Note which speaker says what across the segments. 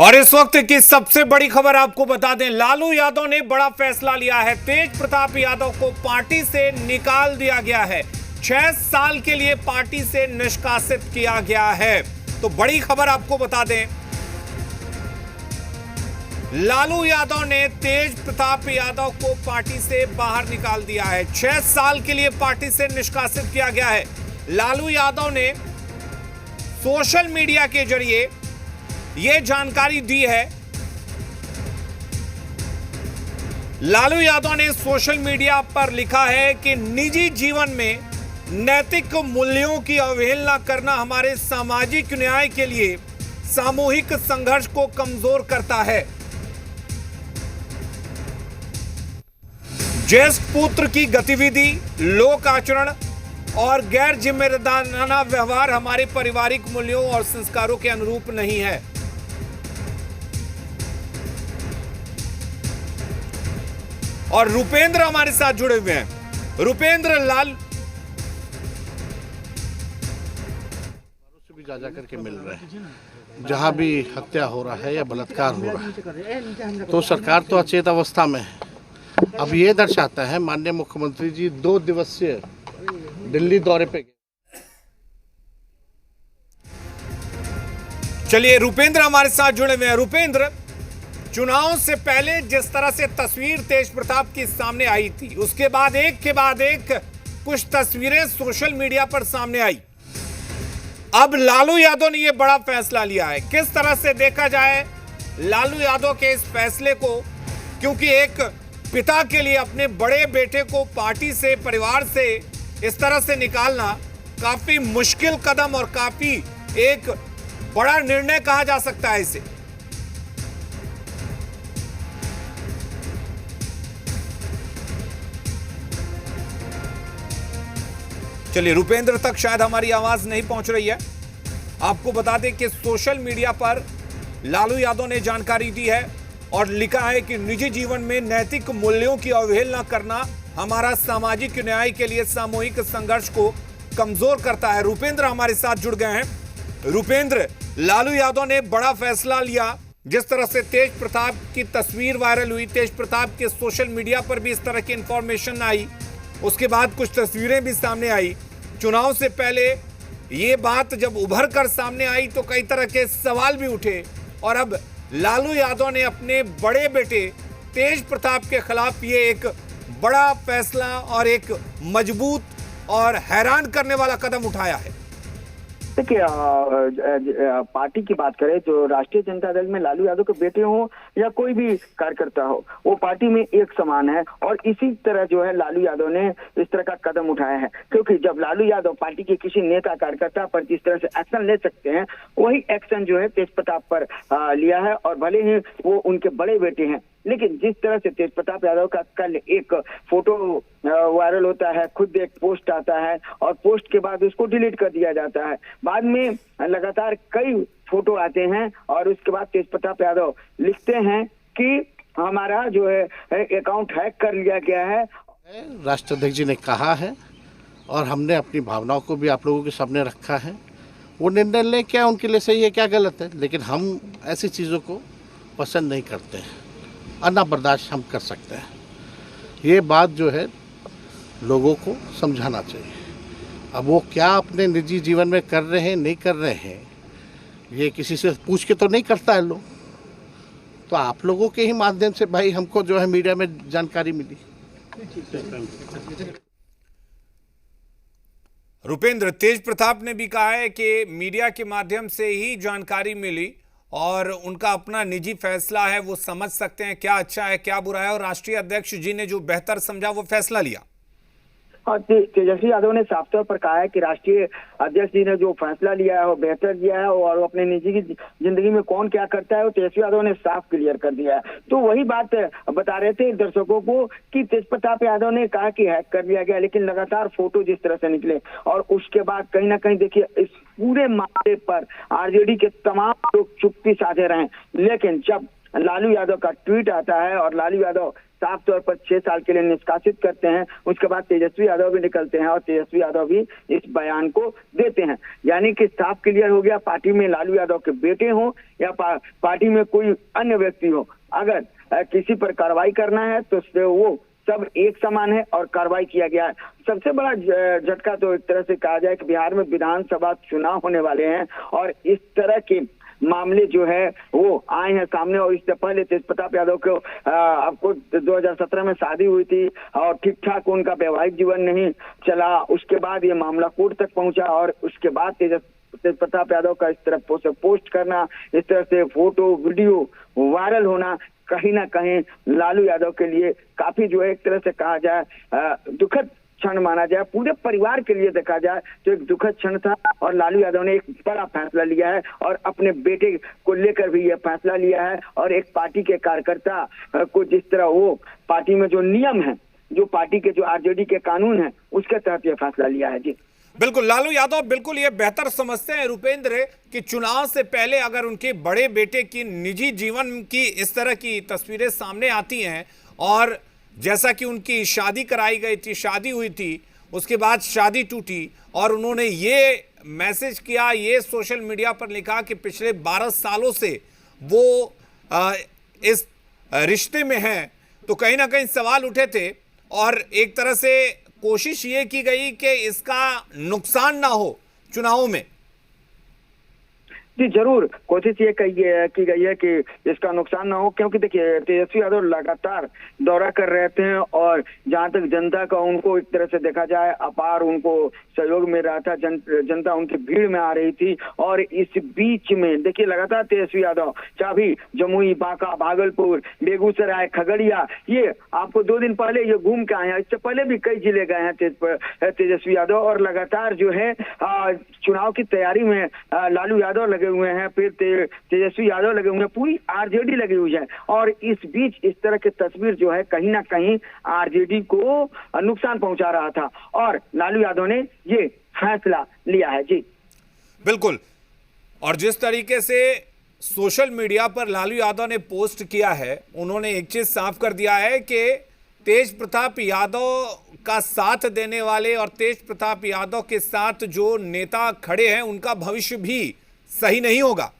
Speaker 1: और इस वक्त की सबसे बड़ी खबर आपको बता दें, लालू यादव ने बड़ा फैसला लिया है। तेज प्रताप यादव को पार्टी से निकाल दिया गया है। 6 साल के लिए पार्टी से निष्कासित किया गया है। तो बड़ी खबर आपको बता दें, लालू यादव ने तेज प्रताप यादव को पार्टी से बाहर निकाल दिया है। 6 साल के लिए पार्टी से निष्कासित किया गया है। लालू यादव ने सोशल मीडिया के जरिए यह जानकारी दी है। लालू यादव ने सोशल मीडिया पर लिखा है कि निजी जीवन में नैतिक मूल्यों की अवहेलना करना हमारे सामाजिक न्याय के लिए सामूहिक संघर्ष को कमजोर करता है। ज्येष्ठ पुत्र की गतिविधि, लोक आचरण और गैर जिम्मेदाराना व्यवहार हमारे पारिवारिक मूल्यों और संस्कारों के अनुरूप नहीं है। और रुपेंद्र हमारे साथ जुड़े हुए हैं। रुपेंद्र, लाल
Speaker 2: से भी जा करके मिल रहे हैं, जहां भी हत्या हो रहा है या बलात्कार हो रहा है, तो सरकार तो अचेत अवस्था में है। अब ये दर्शाता है, माननीय मुख्यमंत्री जी 2 दिवसीय दिल्ली दौरे पे गए।
Speaker 1: चलिए, रुपेंद्र हमारे साथ जुड़े हुए हैं। रुपेंद्र, चुनाव से पहले जिस तरह से तस्वीर तेज प्रताप की सामने आई थी, उसके बाद एक के बाद एक कुछ तस्वीरें सोशल मीडिया पर सामने आई। अब लालू यादव ने यह बड़ा फैसला लिया है। किस तरह से देखा जाए लालू यादव के इस फैसले को, क्योंकि एक पिता के लिए अपने बड़े बेटे को पार्टी से, परिवार से इस तरह से निकालना काफी मुश्किल कदम और काफी एक बड़ा निर्णय कहा जा सकता है इसे। चलिए, रुपेंद्र तक शायद हमारी आवाज नहीं पहुंच रही है। आपको बता दें कि सोशल मीडिया पर लालू यादव ने जानकारी दी है और लिखा है कि निजी जीवन में नैतिक मूल्यों की अवहेलना करना हमारा सामाजिक न्याय के लिए सामूहिक संघर्ष को कमजोर करता है। रुपेंद्र हमारे साथ जुड़ गए हैं। रुपेंद्र, लालू यादव ने बड़ा फैसला लिया। जिस तरह से तेज प्रताप की तस्वीर वायरल हुई, तेज प्रताप के सोशल मीडिया पर भी इस तरह की इंफॉर्मेशन आई, उसके बाद कुछ तस्वीरें भी सामने आई। चुनाव से पहले ये बात जब उभर कर सामने आई तो कई तरह के सवाल भी उठे, और अब लालू यादव ने अपने बड़े बेटे तेज प्रताप के खिलाफ ये एक बड़ा फैसला और एक मजबूत और हैरान करने वाला कदम उठाया है।
Speaker 3: देखिए, पार्टी की बात करें तो राष्ट्रीय जनता दल में लालू यादव के बेटे हो या कोई भी कार्यकर्ता हो, वो पार्टी में एक समान है। और इसी तरह जो है लालू यादव ने इस तरह का कदम उठाया है, क्योंकि जब लालू यादव पार्टी के किसी नेता कार्यकर्ता पर जिस तरह से एक्शन ले सकते हैं, वही एक्शन जो है तेज प्रताप पर लिया है। और भले ही वो उनके बड़े बेटे हैं, लेकिन जिस तरह से तेज प्रताप यादव का कल एक फोटो वायरल होता है, खुद एक पोस्ट आता है और पोस्ट के बाद उसको डिलीट कर दिया जाता है, बाद में लगातार कई फोटो आते हैं और उसके बाद तेज प्रताप यादव लिखते हैं कि हमारा जो है अकाउंट हैक कर लिया गया है।
Speaker 2: राष्ट्राध्यक्ष जी ने कहा है और हमने अपनी भावनाओं को भी आप लोगों के सामने रखा है। वो निर्णय ले, क्या उनके लिए सही है, क्या गलत है, लेकिन हम ऐसी चीज़ों को पसंद नहीं करते हैं और ना बर्दाश्त हम कर सकते हैं। ये बात जो है लोगों को समझाना चाहिए। अब वो क्या अपने निजी जीवन में कर रहे हैं, नहीं कर रहे हैं, ये किसी से पूछ के तो नहीं करता है लोग। तो आप लोगों के ही माध्यम से भाई हमको जो है मीडिया में जानकारी मिली।
Speaker 1: रुपेंद्र, तेज प्रताप ने भी कहा है कि मीडिया के माध्यम से ही जानकारी मिली और उनका अपना निजी फैसला है, वो समझ सकते हैं क्या अच्छा है क्या बुरा है, और राष्ट्रीय अध्यक्ष जी ने जो बेहतर समझा वो फैसला लिया।
Speaker 3: और तेजस्वी यादव ने साफ तौर पर कहा है कि राष्ट्रीय अध्यक्ष जी ने जो फैसला लिया है वो बेहतर लिया है, और वो अपने निजी की जिंदगी में कौन क्या करता है वो तेजस्वी यादव ने साफ क्लियर कर दिया है। तो वही बात बता रहे थे दर्शकों को कि तेज प्रताप यादव ने कहा कि हैक कर लिया गया, लेकिन लगातार फोटो जिस तरह से निकले और उसके बाद कहीं ना कहीं देखिए इस पूरे मामले पर आरजेडी के तमाम लोग चुप्पी साधे रहे। लेकिन जब लालू यादव का ट्वीट आता है और लालू यादव साफ तौर पर 6 साल के लिए निष्कासित करते हैं। उसके बाद तेजस्वी यादव भी निकलते हैं और तेजस्वी यादव भी इस बयान को देते हैं। यानी कि साफ क्लियर हो गया, पार्टी में लालू यादव के बेटे हों या पार्टी में कोई अन्य व्यक्ति हो, अगर किसी पर कार्रवाई करना है तो वो सब एक समान है और कार्रवाई किया गया है। सबसे बड़ा झटका तो एक तरह से कहा जाए कि बिहार में विधानसभा चुनाव होने वाले हैं और इस तरह के मामले जो है वो आए हैं सामने। और इससे पहले तेज प्रताप यादव को आपको 2017 में शादी हुई थी और ठीक ठाक उनका वैवाहिक जीवन नहीं चला। उसके बाद ये मामला कोर्ट तक पहुंचा और उसके बाद तेज प्रताप यादव का इस तरह से पोस्ट करना, इस तरह से फोटो वीडियो वायरल होना कहीं ना कहीं लालू यादव के लिए काफी जो है एक तरह से कहा जाए दुखद क्षण माना जाए। पूरे परिवार के लिए देखा जाए तो एक दुखद क्षण था और लालू यादव ने एक बड़ा फैसला लिया है और अपने बेटे को लेकर भी यह फैसला लिया है। और एक पार्टी के कार्यकर्ता को जिस तरह वो पार्टी में जो नियम है, जो पार्टी के जो आरजेडी के कानून है, उसके तहत यह फैसला लिया है। जी
Speaker 1: बिल्कुल, लालू यादव बिल्कुल ये बेहतर समझते हैं रुपेंद्र कि चुनाव से पहले अगर उनके बड़े बेटे की निजी जीवन की इस तरह की तस्वीरें सामने आती हैं और जैसा कि उनकी शादी कराई गई थी, शादी हुई थी, उसके बाद शादी टूटी और उन्होंने ये मैसेज किया, ये सोशल मीडिया पर लिखा कि पिछले 12 सालों से वो इस रिश्ते में हैं, तो कहीं ना कहीं सवाल उठे थे और एक तरह से कोशिश ये की गई कि इसका नुकसान ना हो चुनावों में।
Speaker 3: जी जरूर कोशिश ये की गई है कि इसका नुकसान ना हो, क्योंकि देखिए तेजस्वी यादव लगातार दौरा कर रहे थे और जहां तक जनता का उनको एक तरह से देखा जाए अपार उनको सहयोग मिल रहा था। जनता उनकी भीड़ में आ रही थी और इस बीच में देखिए लगातार तेजस्वी यादव चाहे जमुई, बांका, भागलपुर, बेगूसराय, खगड़िया, ये आपको 2 दिन पहले ये घूम के आए हैं। इससे पहले भी कई जिले गए हैं तेजस्वी यादव और लगातार जो है चुनाव की तैयारी में लालू यादव लगे हुए हैं, फिर तेजस्वी यादव लगे हुए हैं, पूरी आरजेडी लगी हुई है। और इस बीच इस तरह की तस्वीर जो है कहीं ना कहीं आरजेडी को नुकसान पहुंचा रहा था और लालू यादव ने ये फैसला लिया है। जी
Speaker 1: बिल्कुल, और जिस तरीके से सोशल मीडिया पर लालू यादव ने पोस्ट किया है, उन्होंने एक चीज साफ कर दिया है कि तेज प्रताप यादव का साथ देने वाले और तेज प्रताप यादव के साथ जो नेता खड़े हैं उनका भविष्य भी सही नहीं होगा।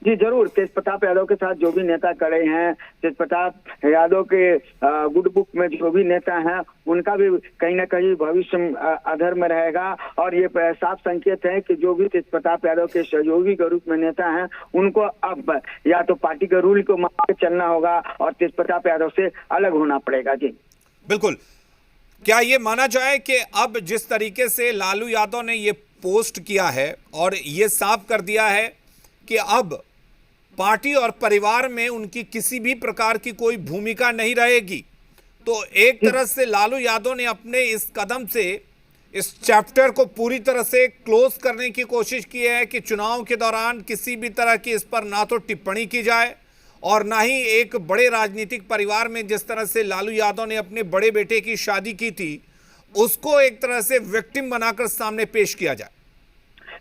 Speaker 3: जी जरूर, तेज प्रताप यादव के साथ जो भी नेता खड़े हैं, तेज प्रताप यादव के गुड बुक में जो भी नेता हैं, उनका भी कहीं ना कहीं भविष्य अधर में रहेगा। और ये साफ संकेत है कि जो भी तेज प्रताप यादव के सहयोगी के रूप में नेता हैं, उनको अब या तो पार्टी के रूल को मान के चलना होगा और तेज प्रताप यादव से अलग होना पड़ेगा। जी
Speaker 1: बिल्कुल, क्या ये माना जाए कि अब जिस तरीके से लालू यादव ने ये पोस्ट किया है और ये साफ कर दिया है कि अब पार्टी और परिवार में उनकी किसी भी प्रकार की कोई भूमिका नहीं रहेगी, तो एक तरह से लालू यादव ने अपने इस कदम से इस चैप्टर को पूरी तरह से क्लोज करने की कोशिश की है कि चुनाव के दौरान किसी भी तरह की इस पर ना तो टिप्पणी की जाए और ना ही एक बड़े राजनीतिक परिवार में जिस तरह से लालू यादव ने अपने बड़े बेटे की शादी की थी उसको एक तरह से विक्टिम बनाकर सामने पेश किया जाए।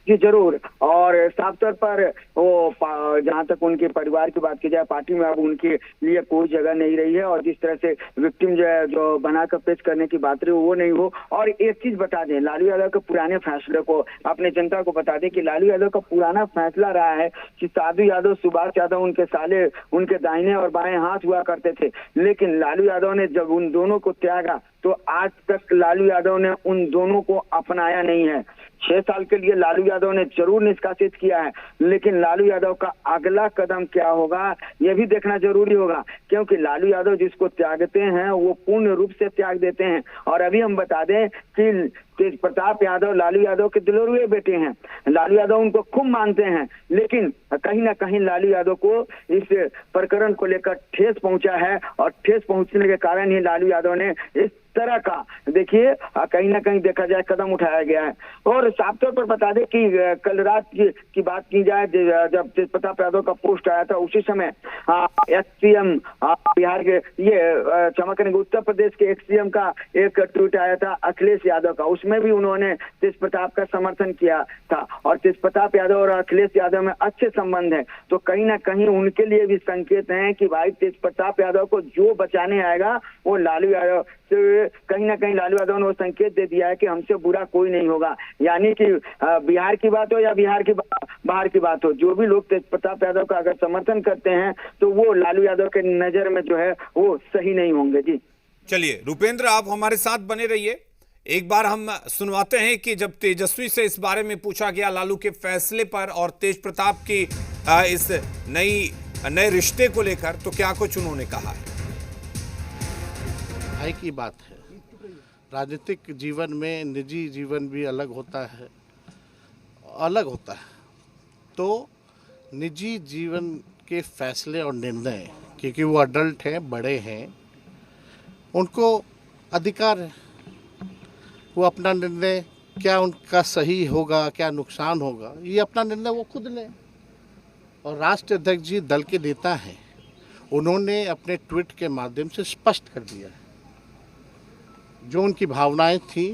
Speaker 3: जी जरूर, और साफ तौर पर वो जहां तक उनके परिवार की बात की जाए, पार्टी में अब उनके लिए कोई जगह नहीं रही है और जिस तरह से विक्टिम जो है जो बनाकर पेश करने की बात रही वो नहीं हो। और एक चीज बता दें, लालू यादव के पुराने फैसले को अपने जनता को बता दें कि लालू यादव का पुराना फैसला रहा है कि साधु यादव, सुभाष यादव उनके साले, उनके दाहिने और बाएं हाथ हुआ करते थे, लेकिन लालू यादव ने जब उन दोनों को त्यागा तो आज तक लालू यादव ने उन दोनों को अपनाया नहीं है। 6 साल के लिए लालू यादव ने जरूर निष्कासित किया है, लेकिन लालू यादव का अगला कदम क्या होगा यह भी देखना जरूरी होगा, क्योंकि लालू यादव जिसको त्यागते हैं वो पूर्ण रूप से त्याग देते हैं। और अभी हम बता दें कि तेज प्रताप यादव लालू यादव के दिलोरुए बेटे हैं, लालू यादव उनको खूब मानते हैं, लेकिन कहीं ना कहीं लालू यादव को इस प्रकरण को लेकर ठेस पहुंचा है और ठेस पहुंचने के कारण ही लालू यादव ने इस तरह का देखिए कहीं ना कहीं देखा जाए कदम उठाया गया है। और साफ तौर पर बता दें कि कल रात की बात की जाए, जब तेज प्रताप यादव का पोस्ट आया था उसी समय एक्स-सीएम बिहार के ये क्षमा करेंगे उत्तर प्रदेश के एक्स-सीएम का एक ट्वीट आया था अखिलेश यादव का, उसमें उसमें भी उन्होंने तेज प्रताप का समर्थन किया था और तेज प्रताप यादव और अखिलेश यादव में अच्छे संबंध है, तो कहीं ना कहीं उनके लिए भी संकेत हैं कि भाई तेज प्रताप यादव को जो बचाने आएगा वो लालू यादव से, कहीं ना कहीं लालू यादव ने वो संकेत दे दिया है कि हमसे बुरा कोई नहीं होगा। यानी कि बिहार की बात हो या बिहार की बाहर की बात हो, जो भी लोग तेज प्रताप यादव का अगर समर्थन करते हैं तो वो लालू यादव के नजर में जो है वो सही नहीं होंगे। जी
Speaker 1: चलिए रुपेंद्र, आप हमारे साथ बने रहिए। एक बार हम सुनवाते हैं कि जब तेजस्वी से इस बारे में पूछा गया लालू के फैसले पर और तेज प्रताप की इस नए रिश्ते को लेकर, तो क्या कुछ उन्होंने कहा है।
Speaker 2: भाई की बात है, राजनीतिक जीवन में निजी जीवन भी अलग होता है, तो निजी जीवन के फैसले और निर्णय, क्योंकि वो अडल्ट हैं, बड़े हैं, उनको अधिकार है, वो अपना निर्णय क्या उनका सही होगा क्या नुकसान होगा ये अपना निर्णय वो खुद लें। और राष्ट्रीय अध्यक्ष जी दल के नेता हैं, उन्होंने अपने ट्वीट के माध्यम से स्पष्ट कर दिया है, जो उनकी भावनाएं थी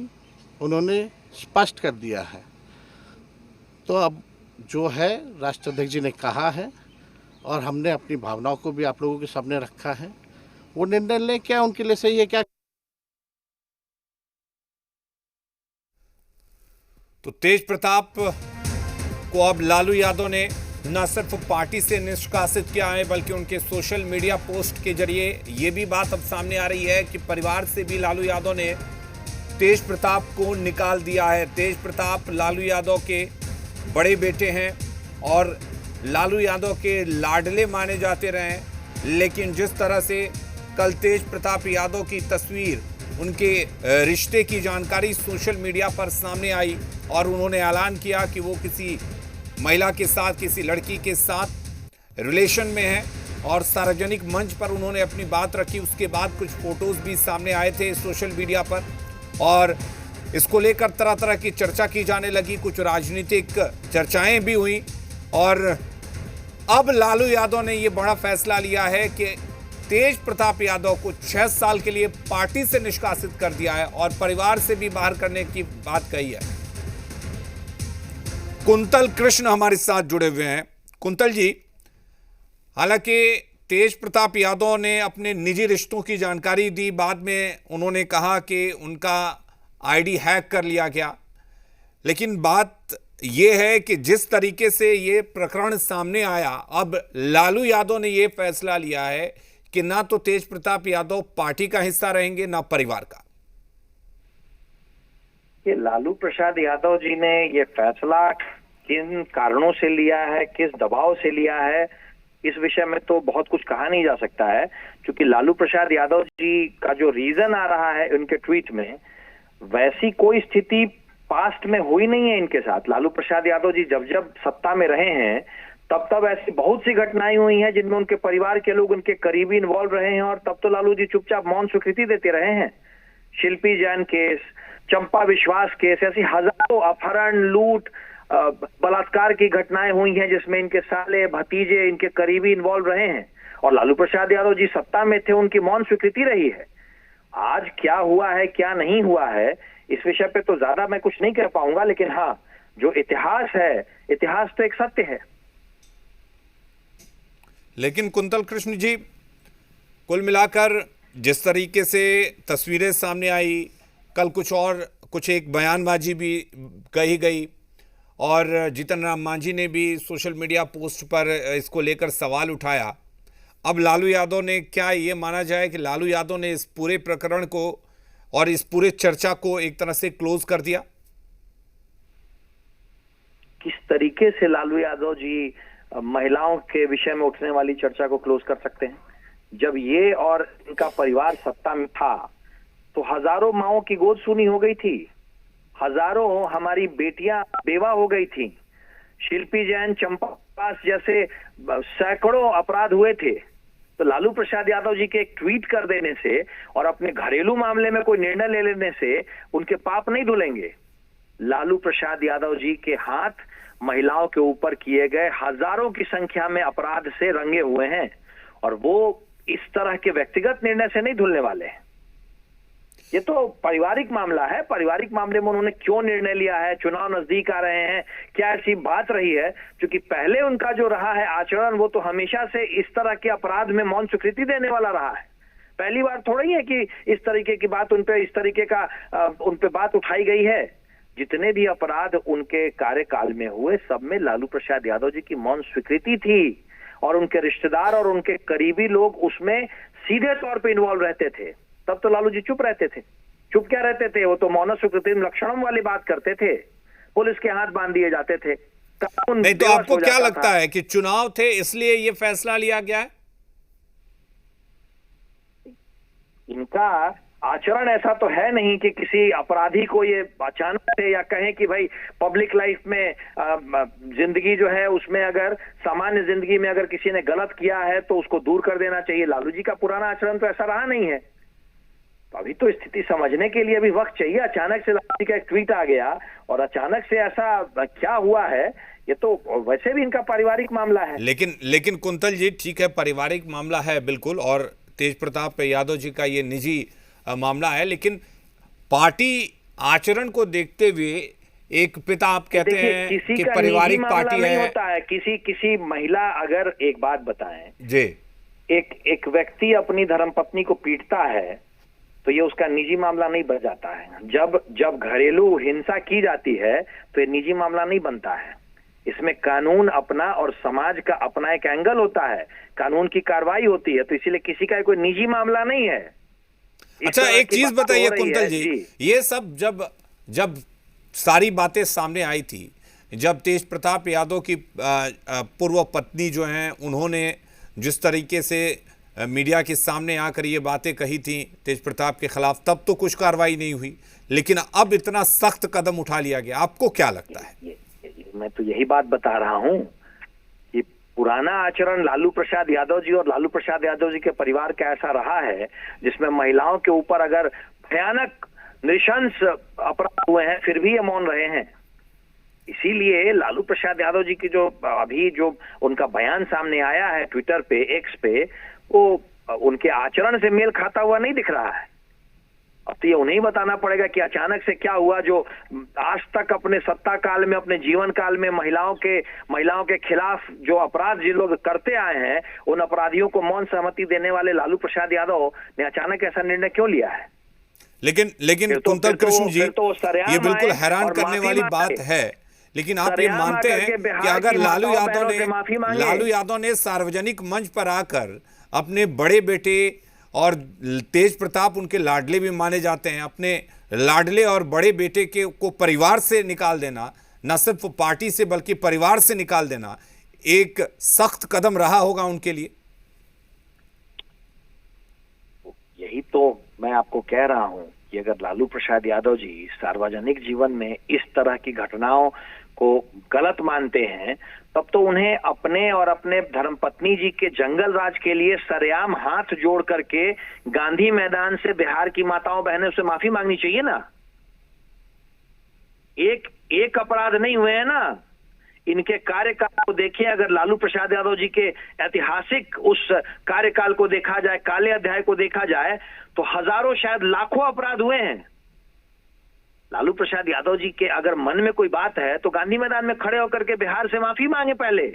Speaker 2: उन्होंने स्पष्ट कर दिया है। तो अब जो है राष्ट्रीय अध्यक्ष जी ने कहा है और हमने अपनी भावनाओं को भी आप लोगों के सामने रखा है, वो निर्णय लें क्या उनके लिए सही है क्या।
Speaker 1: तो तेज प्रताप को अब लालू यादव ने न सिर्फ पार्टी से निष्कासित किया है, बल्कि उनके सोशल मीडिया पोस्ट के जरिए ये भी बात अब सामने आ रही है कि परिवार से भी लालू यादव ने तेज प्रताप को निकाल दिया है। तेज प्रताप लालू यादव के बड़े बेटे हैं और लालू यादव के लाडले माने जाते रहे, लेकिन जिस तरह से कल तेज प्रताप यादव की तस्वीर, उनके रिश्ते की जानकारी सोशल मीडिया पर सामने आई और उन्होंने ऐलान किया कि वो किसी महिला के साथ, किसी लड़की के साथ रिलेशन में है और सार्वजनिक मंच पर उन्होंने अपनी बात रखी। उसके बाद कुछ फोटोज भी सामने आए थे सोशल मीडिया पर और इसको लेकर तरह तरह की चर्चा की जाने लगी, कुछ राजनीतिक चर्चाएं भी हुई और अब लालू यादव ने ये बड़ा फैसला लिया है कि तेज प्रताप यादव को 6 साल के लिए पार्टी से निष्कासित कर दिया है और परिवार से भी बाहर करने की बात कही है। कुंतल कृष्ण हमारे साथ जुड़े हुए हैं। कुंतल जी, हालांकि तेज प्रताप यादव ने अपने निजी रिश्तों की जानकारी दी, बाद में उन्होंने कहा कि उनका आईडी हैक कर लिया गया, लेकिन बात यह है कि जिस तरीके से ये प्रकरण सामने आया, अब लालू यादव ने यह फैसला लिया है कि ना तो तेज प्रताप यादव पार्टी का हिस्सा रहेंगे ना परिवार का।
Speaker 4: ये लालू प्रसाद यादव जी ने ये फैसला किन कारणों से लिया है, किस दबाव से लिया है, इस विषय में तो बहुत कुछ कहा नहीं जा सकता है, क्योंकि लालू प्रसाद यादव जी का जो रीजन आ रहा है उनके ट्वीट में, वैसी कोई स्थिति पास्ट में हुई नहीं है इनके साथ। लालू प्रसाद यादव जी जब जब सत्ता में रहे हैं तब तब ऐसी बहुत सी घटनाएं हुई हैं जिनमें उनके परिवार के लोग उनके करीबी इन्वॉल्व रहे हैं और तब तो लालू जी चुपचाप मौन स्वीकृति देते रहे हैं। शिल्पी जैन केस, चंपा विश्वास केस, ऐसी हजारों अपहरण, लूट, बलात्कार की घटनाएं हुई हैं जिसमें इनके साले, भतीजे, इनके करीबी इन्वॉल्व रहे हैं और लालू प्रसाद यादव जी सत्ता में थे, उनकी मौन स्वीकृति रही है। आज क्या हुआ है क्या नहीं हुआ है इस विषय पे तो ज्यादा मैं कुछ नहीं कह पाऊंगा, लेकिन हाँ, जो इतिहास है, इतिहास तो एक सत्य है।
Speaker 1: लेकिन कुंतल कृष्ण जी, कुल मिलाकर जिस तरीके से तस्वीरें सामने आई, कल कुछ एक बयानबाजी भी कही गई और जीतन राम मांझी ने भी सोशल मीडिया पोस्ट पर इसको लेकर सवाल उठाया। अब लालू यादव ने, क्या ये माना जाए कि लालू यादव ने इस पूरे प्रकरण को और इस पूरे चर्चा को एक तरह से क्लोज कर दिया?
Speaker 4: किस तरीके से लालू यादव जी महिलाओं के विषय में उठने वाली चर्चा को क्लोज कर सकते हैं? जब ये और इनका परिवार सत्ता में था तो हजारों माओं की गोद सुनी हो गई थी, हजारों हमारी बेटियां बेवा हो गई थी, शिल्पी जैन, चंपा जैसे सैकड़ों अपराध हुए थे। तो लालू प्रसाद यादव जी के एक ट्वीट कर देने से और अपने घरेलू मामले में कोई निर्णय ले लेने से उनके पाप नहीं धुलेंगे। लालू प्रसाद यादव जी के हाथ महिलाओं के ऊपर किए गए हजारों की संख्या में अपराध से रंगे हुए हैं और वो इस तरह के व्यक्तिगत निर्णय से नहीं धुलने वाले हैं। ये तो पारिवारिक मामला है। पारिवारिक मामले में उन्होंने क्यों निर्णय लिया है, चुनाव नजदीक आ रहे हैं, क्या ऐसी बात रही है? क्योंकि पहले उनका जो रहा है आचरण, वो तो हमेशा से इस तरह के अपराध में मौन स्वीकृति देने वाला रहा है। पहली बार थोड़ी है कि इस तरीके की बात उनपे, इस तरीके का उनपे बात उठाई गई है। जितने भी अपराध उनके कार्यकाल में हुए, सब में लालू प्रसाद यादव जी की मौन स्वीकृति थी और उनके रिश्तेदार और उनके करीबी लोग उसमें सीधे तौर पे इन्वॉल्व रहते थे। तब तो लालू जी चुप रहते थे। चुप क्या रहते थे? वो तो मौन स्वीकृति लक्षणम वाली बात करते थे। पुलिस के हाथ बांध दिए जाते थे।
Speaker 1: नहीं तो आपको क्या लगता है कि चुनाव थे इसलिए ये फैसला लिया गया है?
Speaker 4: इनका आचरण ऐसा तो है नहीं कि किसी अपराधी को ये अचानक से, या कहें कि भाई पब्लिक लाइफ में जिंदगी जो है उसमें अगर सामान्य जिंदगी में अगर किसी ने गलत किया है तो उसको दूर कर देना चाहिए। लालू जी का पुराना आचरण तो ऐसा रहा नहीं है। तो अभी तो स्थिति समझने के लिए भी वक्त चाहिए। अचानक से लालू जी का एक ट्वीट आ गया और अचानक से ऐसा क्या हुआ है? ये तो वैसे भी इनका पारिवारिक मामला है।
Speaker 1: लेकिन कुंतल जी, ठीक है, पारिवारिक मामला है बिल्कुल, और तेज प्रताप यादव जी का ये निजी मामला है, लेकिन पार्टी आचरण को देखते हुए एक पिता आप कहते हैं कि पारिवारिक पार्टी
Speaker 4: नहीं होता है। किसी महिला, अगर एक बात बताएं
Speaker 1: जी,
Speaker 4: एक व्यक्ति अपनी धर्मपत्नी को पीटता है तो ये उसका निजी मामला नहीं बन जाता है। जब घरेलू हिंसा की जाती है तो ये निजी मामला नहीं बनता है। इसमें कानून अपना और समाज का अपना एक एंगल होता है, कानून की कार्रवाई होती है। तो इसीलिए किसी का कोई निजी मामला नहीं है।
Speaker 1: अच्छा, एक चीज बताइए कुंतल जी, ये सब जब सारी बातें सामने आई थी, जब तेज प्रताप यादव की पूर्व पत्नी जो हैं, उन्होंने जिस तरीके से मीडिया के सामने आकर ये बातें कही थी तेज प्रताप के खिलाफ, तब तो कुछ कार्रवाई नहीं हुई, लेकिन अब इतना सख्त कदम उठा लिया गया। आपको क्या लगता है?
Speaker 4: मैं तो यही बात बता रहा हूं कि पुराना आचरण लालू प्रसाद यादव जी और लालू प्रसाद यादव जी के परिवार का ऐसा रहा है जिसमें महिलाओं के ऊपर अगर भयानक नृशंस अपराध हुए हैं फिर भी ये मौन रहे हैं। इसीलिए लालू प्रसाद यादव जी की जो अभी जो उनका बयान सामने आया है ट्विटर पे, एक्स पे, वो उनके आचरण से मेल खाता हुआ नहीं दिख रहा है। अब तो ये उन्हें बताना पड़ेगा कि अचानक से क्या हुआ जो आज तक अपने सत्ता काल में, अपने जीवन काल में महिलाओं के खिलाफ जो अपराध जिन लोग करते आए हैं, उन अपराधियों को मौन सहमति देने वाले लालू प्रसाद यादव ने अचानक ऐसा निर्णय क्यों लिया है?
Speaker 1: लेकिन कुंतल कृष्ण जी, ये बिल्कुल हैरान करने वाली बात है। लेकिन आप ये मानते हैं कि अगर लालू यादव ने सार्वजनिक मंच पर आकर अपने बड़े बेटे, और तेज प्रताप उनके लाडले भी माने जाते हैं, अपने लाडले और बड़े बेटे को परिवार से निकाल देना, न सिर्फ पार्टी से बल्कि परिवार से निकाल देना, एक सख्त कदम रहा होगा उनके लिए?
Speaker 4: यही तो मैं आपको कह रहा हूं कि अगर लालू प्रसाद यादव जी सार्वजनिक जीवन में इस तरह की घटनाओं को गलत मानते हैं, तब तो उन्हें अपने और अपने धर्मपत्नी जी के जंगल राज के लिए सरेआम हाथ जोड़ करके गांधी मैदान से बिहार की माताओं बहनों से माफी मांगनी चाहिए ना। एक अपराध नहीं हुए हैं ना। इनके कार्यकाल को देखिए, अगर लालू प्रसाद यादव जी के ऐतिहासिक उस कार्यकाल को देखा जाए, काले अध्याय को देखा जाए, तो हजारों शायद लाखों अपराध हुए हैं। लालू प्रसाद यादव जी के अगर मन में कोई बात है तो गांधी मैदान में खड़े होकर के बिहार से माफी मांगे पहले,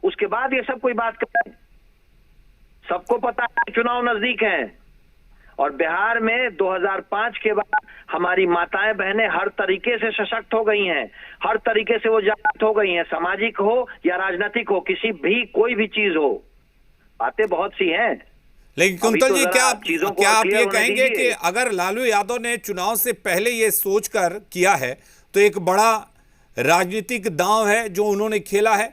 Speaker 4: उसके बाद ये सब कोई बात करें। सबको पता है चुनाव नजदीक हैं और बिहार में 2005 के बाद हमारी माताएं बहनें हर तरीके से सशक्त हो गई हैं, हर तरीके से वो जागृत हो गई हैं, सामाजिक हो या राजनीतिक हो, किसी भी कोई भी चीज हो। बातें बहुत सी हैं।
Speaker 1: लेकिन कुंतल जी, क्या आप ये कहेंगे कि अगर लालू यादव ने चुनाव से पहले ये सोचकर किया है तो एक बड़ा राजनीतिक दांव है जो उन्होंने खेला है?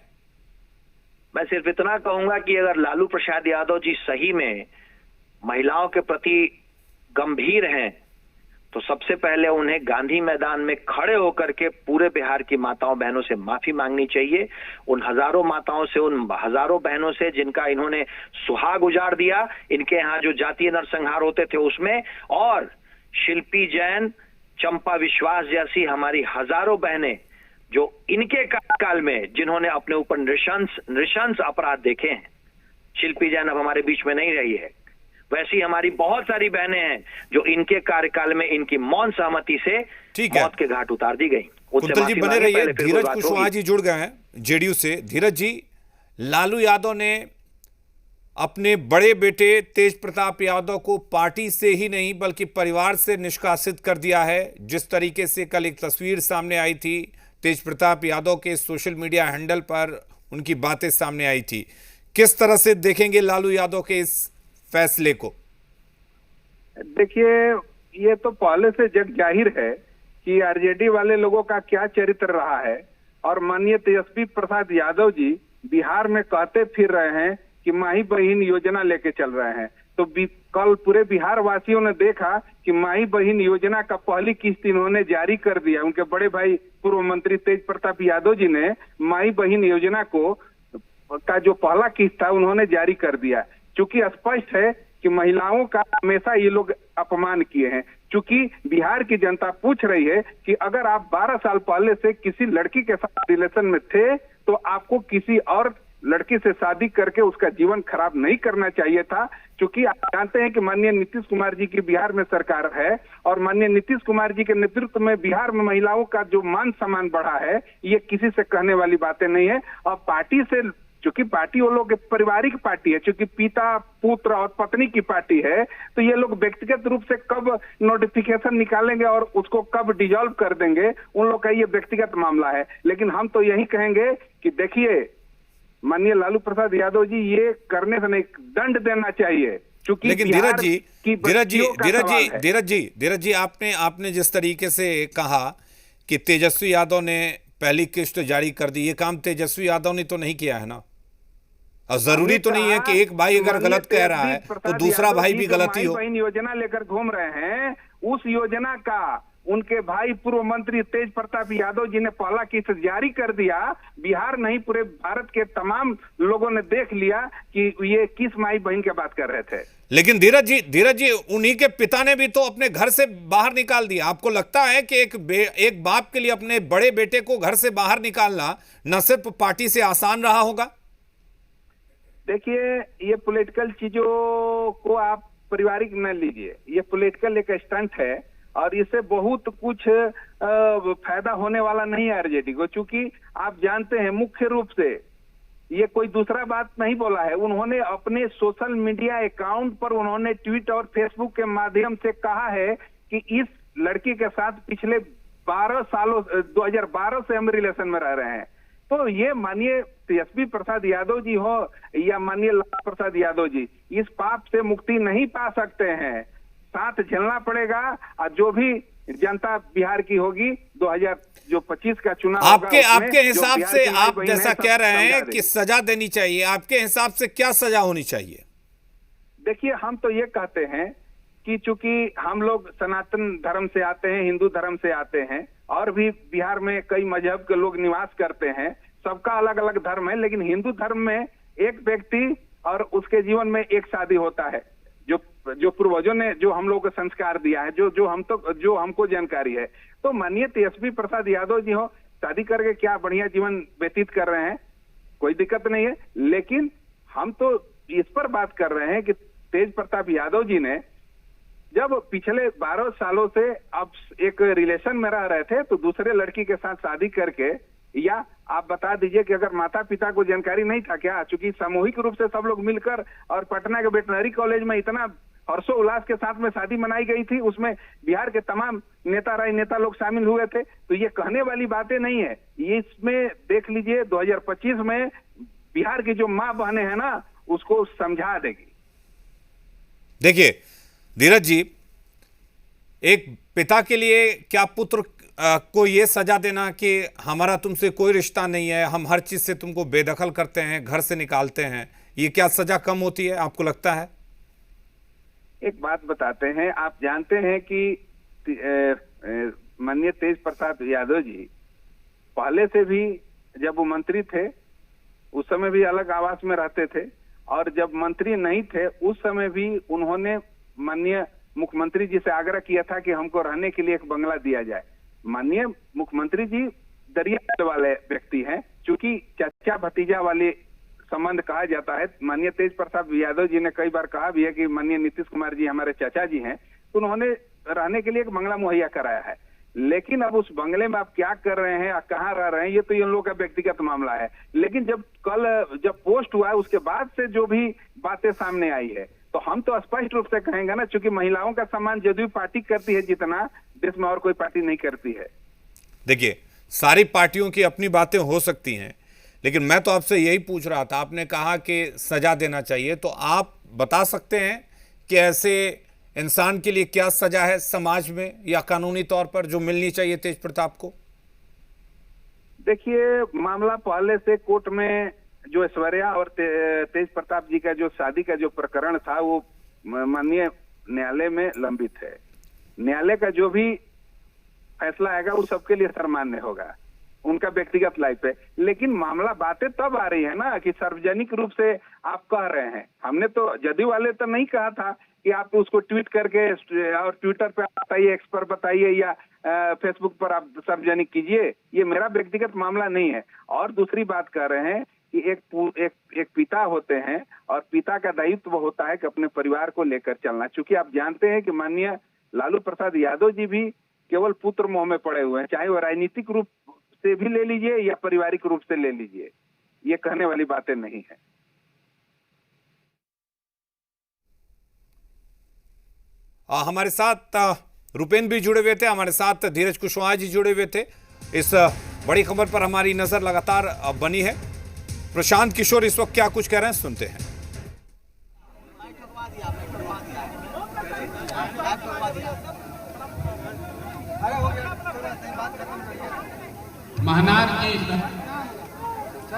Speaker 4: मैं सिर्फ इतना कहूंगा कि अगर लालू प्रसाद यादव जी सही में महिलाओं के प्रति गंभीर हैं तो सबसे पहले उन्हें गांधी मैदान में खड़े होकर के पूरे बिहार की माताओं बहनों से माफी मांगनी चाहिए। उन हजारों माताओं से, उन हजारों बहनों से जिनका इन्होंने सुहाग उजाड़ दिया, इनके यहाँ जो जातीय नरसंहार होते थे उसमें, और शिल्पी जैन, चंपा विश्वास जैसी हमारी हजारों बहनें जो इनके काल में जिन्होंने अपने ऊपर नृशंस अपराध देखे हैं। शिल्पी जैन अब हमारे बीच में नहीं रही है। वैसी हमारी बहुत सारी बहनें हैं जो इनके कार्यकाल में इनकी मौन सहमति से
Speaker 1: ठीक है,
Speaker 4: मौत के घाट उतार दी गई।
Speaker 1: कुंतल जी बने रहिए। धीरज कुशवाहा जी जुड़ गए हैं जेडीयू से। धीरज जी, लालू यादव ने अपने बड़े बेटे तेज प्रताप यादव को पार्टी से ही नहीं बल्कि परिवार से निष्कासित कर दिया है। जिस तरीके से कल एक तस्वीर सामने आई थी तेज प्रताप यादव के सोशल मीडिया हैंडल पर, उनकी बातें सामने आई थी, किस तरह से देखेंगे लालू यादव के इस फैसले को?
Speaker 5: देखिए, ये तो पहले से जग जाहिर है कि आरजेडी वाले लोगों का क्या चरित्र रहा है। और माननीय तेजस्वी प्रसाद यादव जी बिहार में कहते फिर रहे हैं कि माही बहिन योजना लेके चल रहे हैं। तो कल पूरे बिहार वासियों ने देखा कि माही बहिन योजना का पहली किस्त इन्होंने जारी कर दिया। उनके बड़े भाई पूर्व मंत्री तेज प्रताप यादव जी ने माही बहिन योजना का जो पहला किस्त था उन्होंने जारी कर दिया। चूंकि स्पष्ट है कि महिलाओं का हमेशा ये लोग अपमान किए हैं। चूंकि बिहार की जनता पूछ रही है कि अगर आप 12 साल पहले से किसी लड़की के साथ रिलेशन में थे तो आपको किसी और लड़की से शादी करके उसका जीवन खराब नहीं करना चाहिए था। क्योंकि आप जानते हैं कि माननीय नीतीश कुमार जी की बिहार में सरकार है और माननीय नीतीश कुमार जी के नेतृत्व में बिहार में महिलाओं का जो मान सम्मान बढ़ा है, ये किसी से कहने वाली बातें नहीं है। और पार्टी से, चूंकि पार्टी वो लोग पारिवारिक पार्टी है, चूंकि पिता पुत्र और पत्नी की पार्टी है, तो ये लोग व्यक्तिगत रूप से कब नोटिफिकेशन निकालेंगे और उसको कब डिसॉल्व कर देंगे, उन लोग का ये व्यक्तिगत मामला है। लेकिन हम तो यही कहेंगे कि देखिए, माननीय लालू प्रसाद यादव जी, ये करने से नहीं, दंड देना चाहिए। चूंकि
Speaker 1: लेकिन धीरज जी आपने जिस तरीके से कहा कि तेजस्वी यादव ने पहली किस्त जारी कर दी, ये काम तेजस्वी यादव ने तो नहीं किया है ना। और जरूरी तो नहीं है कि एक भाई अगर गलत कह रहा है तो दूसरा भाई भी गलत ही हो।
Speaker 5: योजना लेकर घूम रहे हैं, उस योजना का उनके भाई पूर्व मंत्री तेज प्रताप यादव जी ने पहला किस्त जारी कर दिया। बिहार नहीं, पूरे भारत के तमाम लोगों ने देख लिया कि ये किस माई बहन की बात कर रहे थे।
Speaker 1: लेकिन धीरज जी उन्हीं के पिता ने भी तो अपने घर से बाहर निकाल दिया। आपको लगता है कि एक बाप के लिए अपने बड़े बेटे को घर से बाहर निकालना न सिर्फ पार्टी से आसान रहा होगा?
Speaker 5: देखिए, ये पॉलिटिकल चीजों को आप पारिवारिक न लीजिए, ये पॉलिटिकल एक स्टंट है और इससे बहुत कुछ फायदा होने वाला नहीं है आरजेडी को। चूंकि आप जानते हैं, मुख्य रूप से ये कोई दूसरा बात नहीं बोला है, उन्होंने अपने सोशल मीडिया अकाउंट पर उन्होंने ट्वीट और फेसबुक के माध्यम से कहा है कि इस लड़की के साथ पिछले 12 सालों 2012 से हम रिलेशन में रह रहे हैं। तो ये माननीय तेजस्वी प्रसाद यादव जी हो या माननीय लालू प्रसाद यादव जी, इस पाप से मुक्ति नहीं पा सकते हैं, साथ झेलना पड़ेगा। और जो भी जनता बिहार की होगी 2025 का चुनाव
Speaker 1: आपके हिसाब से, आप जैसा कह रहे हैं कि सजा देनी चाहिए, आपके हिसाब से क्या सजा होनी चाहिए?
Speaker 5: देखिए, हम तो ये कहते हैं कि चूंकि हम लोग सनातन धर्म से आते हैं, हिंदू धर्म से आते हैं और भी बिहार में कई मजहब के लोग निवास करते हैं, सबका अलग अलग धर्म है। लेकिन हिंदू धर्म में एक व्यक्ति और उसके जीवन में एक शादी होता है, जो पूर्वजों ने जो हम लोग को संस्कार दिया है, जो हमको जानकारी है। तो माननीय तेजस्वी प्रसाद यादव जी हो, शादी करके क्या बढ़िया जीवन व्यतीत कर रहे हैं, कोई दिक्कत नहीं है। लेकिन हम तो इस पर बात कर रहे हैं कि तेज प्रताप यादव जी ने जब पिछले 12 सालों से अब एक रिलेशन में रह रहे थे, तो दूसरे लड़की के साथ शादी करके, या आप बता दीजिए कि अगर माता पिता को जानकारी नहीं था क्या? चूंकि सामूहिक रूप से सब लोग मिलकर और पटना के वेटनरी कॉलेज में इतना हर्षोल्लास के साथ में शादी मनाई गई थी, उसमें बिहार के तमाम नेता राजनेता लोग शामिल हुए थे। तो ये कहने वाली बातें नहीं है। ये इसमें देख लीजिए 2025 में बिहार की जो माँ बहनें हैं ना, उसको समझा देगी।
Speaker 1: देखिए धीरज जी, एक पिता के लिए क्या पुत्र को ये सजा देना कि हमारा तुमसे कोई रिश्ता नहीं है, हम हर चीज से तुमको बेदखल करते हैं, घर से निकालते हैं, ये क्या सजा कम होती है, आपको लगता है?
Speaker 5: एक बात बताते हैं, आप जानते हैं कि माननीय तेज प्रताप यादव जी पहले से भी जब वो मंत्री थे उस समय भी अलग आवास में रहते थे, और जब मंत्री नहीं थे उस समय भी उन्होंने माननीय मुख्यमंत्री जी से आग्रह किया था कि हमको रहने के लिए एक बंगला दिया जाए। माननीय मुख्यमंत्री जी दरिया वाले व्यक्ति हैं, चूंकि चाचा भतीजा वाले संबंध कहा जाता है। माननीय तेज प्रताप यादव जी ने कई बार कहा भी है कि माननीय नीतीश कुमार जी हमारे चाचा जी हैं, तो उन्होंने रहने के लिए एक बंगला मुहैया कराया है। लेकिन अब उस बंगले में आप क्या कर रहे हैं, कहाँ रह रहे हैं, ये तो इन लोगों का व्यक्तिगत मामला है। लेकिन जब पोस्ट हुआ है उसके बाद से जो भी बातें सामने आई है, तो हम तो स्पष्ट रूप से कहेंगे ना, चूंकि महिलाओं का सम्मान जदयू पार्टी करती है जितना देश में और कोई पार्टी नहीं करती है।
Speaker 1: देखिए, सारी पार्टियों की अपनी बातें हो सकती हैं, लेकिन मैं तो आपसे यही पूछ रहा था, आपने कहा कि सजा देना चाहिए, तो आप बता सकते हैं कि ऐसे इंसान के लिए क्या सजा है समाज में या कानूनी तौर पर जो मिलनी चाहिए तेज प्रताप को?
Speaker 5: देखिए, मामला पहले से कोर्ट में जो ऐश्वर्या और तेज प्रताप जी का जो शादी का जो प्रकरण था वो माननीय न्यायालय में लंबित है। न्यायालय का जो भी फैसला आएगा वो सबके लिए सर्वमान्य होगा, उनका व्यक्तिगत लाइफ है। लेकिन मामला बातें तब आ रही है ना कि सार्वजनिक रूप से आप कह रहे हैं। हमने तो जदयू वाले तो नहीं कहा था कि आप उसको ट्वीट करके और ट्विटर पे बताइए, एक्स पर बताइए या फेसबुक पर आप सार्वजनिक कीजिए। ये मेरा व्यक्तिगत मामला नहीं है। और दूसरी बात कर रहे हैं कि एक पिता होते हैं और पिता का दायित्व होता है कि अपने परिवार को लेकर चलना। चूंकि आप जानते हैं कि माननीय लालू प्रसाद यादव जी भी केवल पुत्र मोह में पड़े हुए हैं, चाहे वो राजनीतिक रूप से भी ले लीजिए या पारिवारिक रूप से ले लीजिए, ये कहने वाली बातें नहीं है।
Speaker 1: हमारे साथ रुपेन भी जुड़े हुए थे, हमारे साथ धीरज कुशवाहा जी जुड़े हुए थे। इस बड़ी खबर पर हमारी नजर लगातार बनी है। प्रशांत किशोर इस वक्त क्या कुछ कह रहे हैं, सुनते हैं।
Speaker 6: महनार की